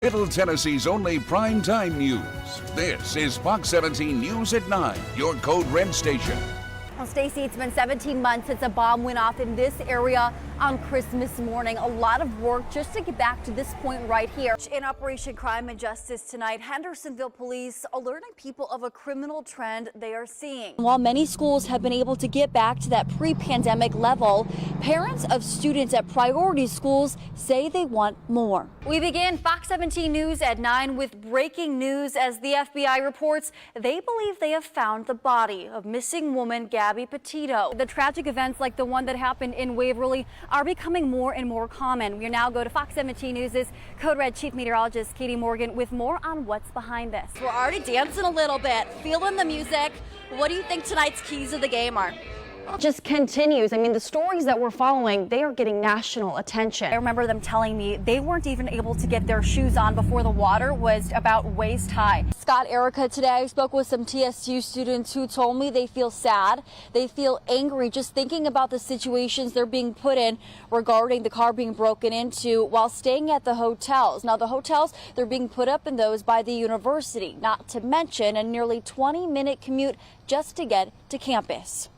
Middle Tennessee's only primetime news. This is Fox 17 News at 9, your Code Red station. Well, Stacey, it's been 17 months since a bomb went off in this area on Christmas morning. A lot of work just to get back to this point right here. In Operation Crime and Justice tonight, Hendersonville police alerting people of a criminal trend they are seeing. While many schools have been able to get back to that pre-pandemic level, parents of students at priority schools say they want more. We begin Fox 17 News at 9 with breaking news as the FBI reports they believe they have found the body of missing woman Gabby Petito. The tragic events like the one that happened in Waverly are becoming more and more common. We now go to Fox 17 News' Code Red Chief Meteorologist Katie Morgan with more on what's behind this. We're already dancing a little bit, feeling the music. What do you think tonight's keys of the game are? Just continues. I mean, the stories that we're following, they are getting national attention. I remember them telling me they weren't even able to get their shoes on before the water was about waist high. Scott, Erica, today I spoke with some TSU students who told me they feel sad. They feel angry just thinking about the situations they're being put in regarding the car being broken into while staying at the hotels. Now, the hotels, they're being put up in those by the university, not to mention a nearly 20-minute commute just to get to campus.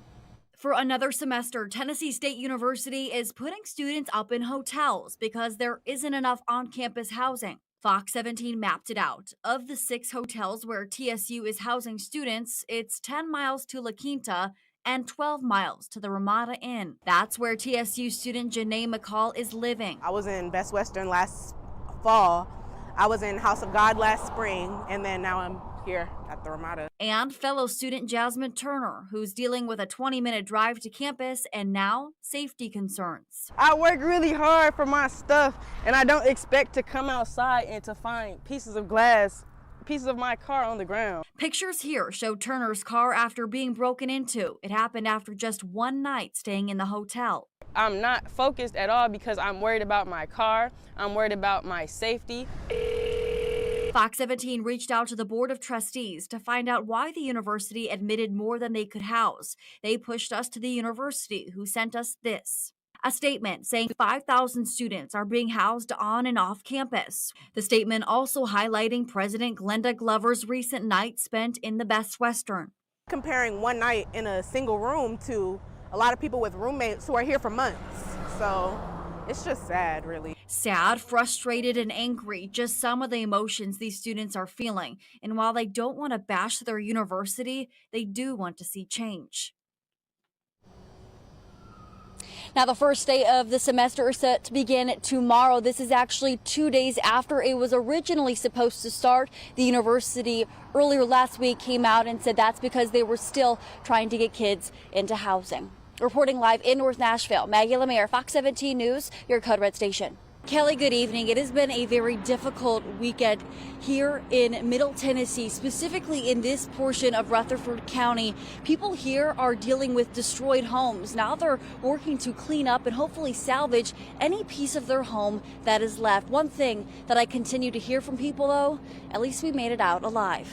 For another semester, Tennessee State University is putting students up in hotels because there isn't enough on-campus housing. Fox 17 mapped it out. Of the 6 hotels where TSU is housing students, it's 10 miles to La Quinta and 12 miles to the Ramada Inn. That's where TSU student Janae McCall is living. I was in Best Western last fall. I was in House of God last spring, and then now I'm here at the Ramada. And fellow student Jasmine Turner, who's dealing with a 20-minute drive to campus and now safety concerns. I work really hard for my stuff, and I don't expect to come outside and to find pieces of glass, pieces of my car on the ground. Pictures here show Turner's car after being broken into. It happened after just one night staying in the hotel. I'm not focused at all because I'm worried about my car. I'm worried about my safety. Fox 17 reached out to the Board of Trustees to find out why the university admitted more than they could house. They pushed us to the university, who sent us this. A statement saying 5,000 students are being housed on and off campus. The statement also highlighting President Glenda Glover's recent night spent in the Best Western. Comparing one night in a single room to a lot of people with roommates who are here for months. So it's just sad, really. Sad, frustrated, and angry, just some of the emotions these students are feeling. And while they don't want to bash their university, they do want to see change. Now, the first day of the semester is set to begin tomorrow. This is actually 2 days after it was originally supposed to start. The university earlier last week came out and said that's because they were still trying to get kids into housing. Reporting live in North Nashville, Maggie LaMere, Fox 17 News, your Code Red station. Kelly, good evening. It has been a very difficult weekend here in Middle Tennessee, specifically in this portion of Rutherford County. People here are dealing with destroyed homes. Now they're working to clean up and hopefully salvage any piece of their home that is left. One thing that I continue to hear from people, though, at least we made it out alive.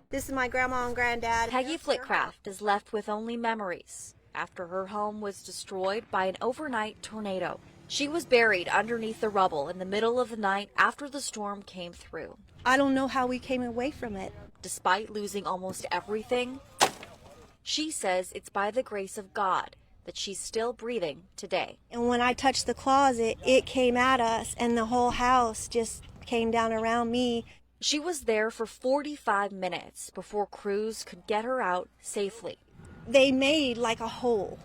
This is my grandma and granddad. Peggy Flitcraft is left with only memories after her home was destroyed by an overnight tornado. She was buried underneath the rubble in the middle of the night after the storm came through. I don't know how we came away from it. Despite losing almost everything, she says it's by the grace of God that she's still breathing today. And when I touched the closet, it came at us and the whole house just came down around me. She was there for 45 minutes before crews could get her out safely. They made like a hole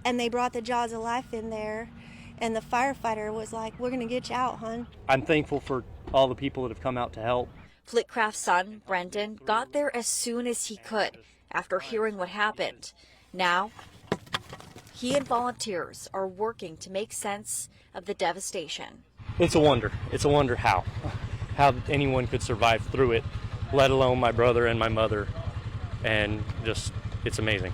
and they brought the jaws of life in there. And the firefighter was like, "We're going to get you out, hon." I'm thankful for all the people that have come out to help. Flitcraft's son, Brendan, got there as soon as he could after hearing what happened. Now, he and volunteers are working to make sense of the devastation. It's a wonder. It's a wonder how anyone could survive through it, let alone my brother and my mother. And just, it's amazing.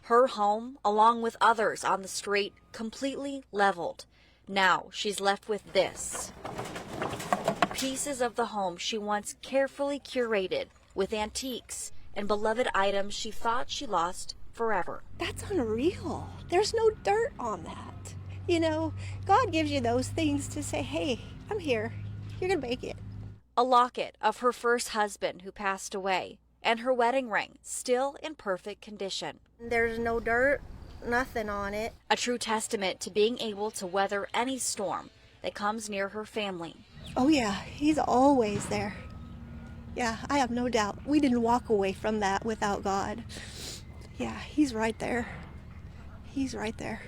Her home, along with others on the street, completely leveled. Now she's left with this. Pieces of the home she once carefully curated with antiques and beloved items she thought she lost forever. That's unreal. There's no dirt on that. You know, God gives you those things to say, hey, I'm here. You're going to make it. A locket of her first husband who passed away, and her wedding ring still in perfect condition. There's no dirt, nothing on it. A true testament to being able to weather any storm that comes near her family. Oh yeah, he's always there. Yeah, I have no doubt. We didn't walk away from that without God. Yeah, he's right there. He's right there.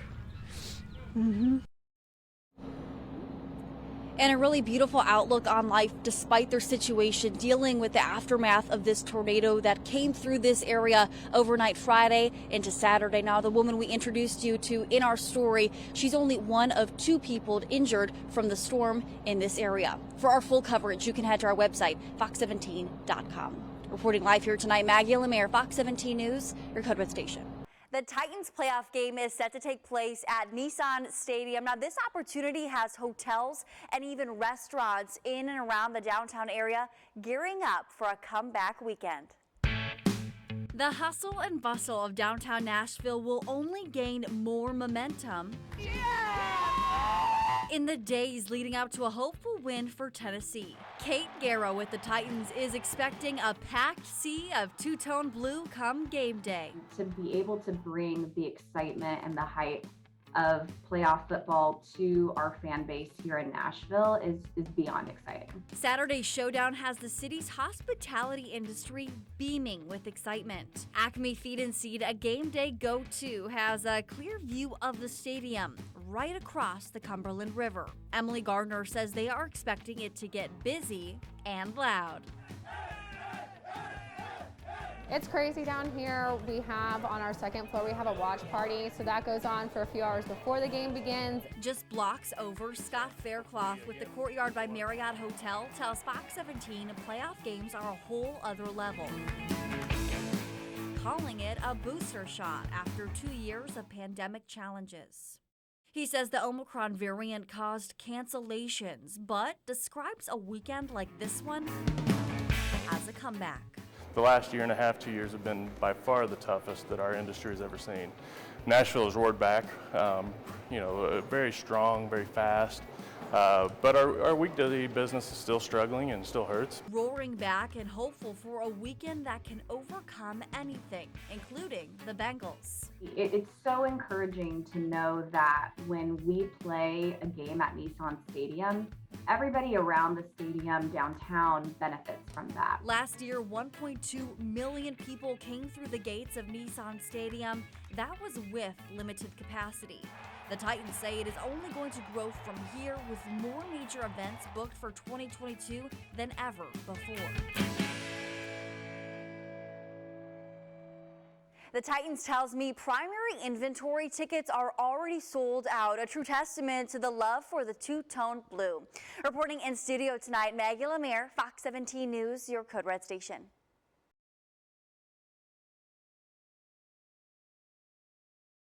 And a really beautiful outlook on life despite their situation, dealing with the aftermath of this tornado that came through this area overnight Friday into Saturday. Now, the woman we introduced you to in our story, she's only one of 2 people injured from the storm in this area. For our full coverage, you can head to our website, fox17.com. Reporting live here tonight, Maggie LaMere, Fox 17 News, your Code Red station. The Titans playoff game is set to take place at Nissan Stadium. Now, this opportunity has hotels and even restaurants in and around the downtown area gearing up for a comeback weekend. The hustle and bustle of downtown Nashville will only gain more momentum in the days leading up to a hopeful win for Tennessee. Kate Garrow with the Titans is expecting a packed sea of two-tone blue come game day. To be able to bring the excitement and the hype of playoff football to our fan base here in Nashville is beyond exciting. Saturday's showdown has the city's hospitality industry beaming with excitement. Acme Feed and Seed, a game day go-to, has a clear view of the stadium right across the Cumberland River. Emily Gardner says they are expecting it to get busy and loud. It's crazy down here. We have on our second floor, we have a watch party. So that goes on for a few hours before the game begins. Just blocks over, Scott Faircloth with the Courtyard by Marriott Hotel tells Fox 17 playoff games are a whole other level, calling it a booster shot after 2 years of pandemic challenges. He says the Omicron variant caused cancellations, but describes a weekend like this one as a comeback. The last year and a half, 2 years have been by far the toughest that our industry has ever seen. Nashville has roared back, very strong, very fast, but our weekday business is still struggling and still hurts. Roaring back and hopeful for a weekend that can overcome anything, including the Bengals. It's so encouraging to know that when we play a game at Nissan Stadium, everybody around the stadium downtown benefits from that. Last year, 1.2 million people came through the gates of Nissan Stadium. That was with limited capacity. The Titans say it is only going to grow from here with more major events booked for 2022 than ever before. The Titans tells me primary inventory tickets are already sold out, a true testament to the love for the two-tone blue. Reporting in studio tonight, Maggie LaMere, Fox 17 News, your Code Red station.